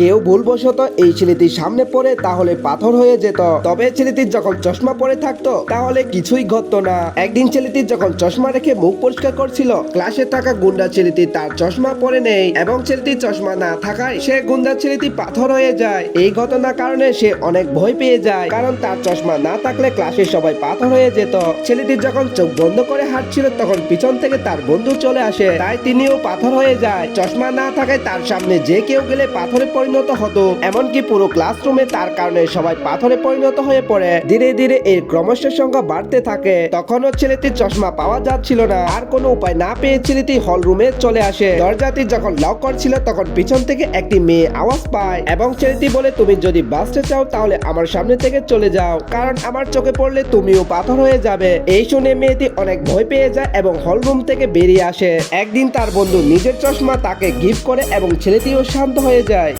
কেউ ভুলবশত এই ছেলেটির সামনে পড়ে তাহলে পাথর হয়ে যেত। তবে ছেলেটির যখন চশমা পরে থাকতো তাহলে কিছুই ঘটতো না। একদিন ছেলেটি যখন চশমা রেখে মুখ পরিষ্কার করছিল, ক্লাসে থাকা গুন্ডা ছেলেটি তার চশমা পরে নেই এবং ছেলেটির চশমা না থাকায় সে গুন্ডা ছেলেটি পাথর হয়ে যায়। এই ঘটনার কারণে সে অনেক ভয় পেয়ে যায়, কারণ তার চশমা না থাকলে ক্লাসের সবাই পাথর হয়ে যেত। ছেলেটি যখন চোখ বন্ধ করে হাঁটছিল তখন পিছন থেকে তার বন্ধু চলে আসে, তাই তিনিও পাথর হয়ে যায়। চশমা না থাকায় তার সামনে যে কেউ গেলে পাথরে পরিণত হতো, এমনকি পুরো ক্লাসরুমে তার কারণে সবাই পাথরে পরিণত হয়ে পড়ে। ধীরে ধীরে এর ক্রমশ সংখ্যা বাড়তে থাকে। তখনও ছেলেটির চশমা পাওয়া যাচ্ছিল না, আর কোনো উপায় না পেয়ে ছেলেটি হল রুমে চলে আসে। দরজাটি যখন লক করছিল তখন পিছন থেকে একটি মেয়ে আওয়াজ পায় এবং ছেলেটি বলে, তুমি যদি বাঁচতে চাও তাহলে আমার সামনে থেকে চলে যাও, কারণ আমার চোখে পড়লে তুমিও পাথর হয়ে যাবে। এই শুনে মেয়েটি অনেক ভয় পেয়ে যায় এবং হল রুম থেকে বেরিয়ে আসে। একদিন তার বন্ধু নিজের চশমা তাকে গিফট করে এবং ছেলেটিও শান্ত হয়ে যায়।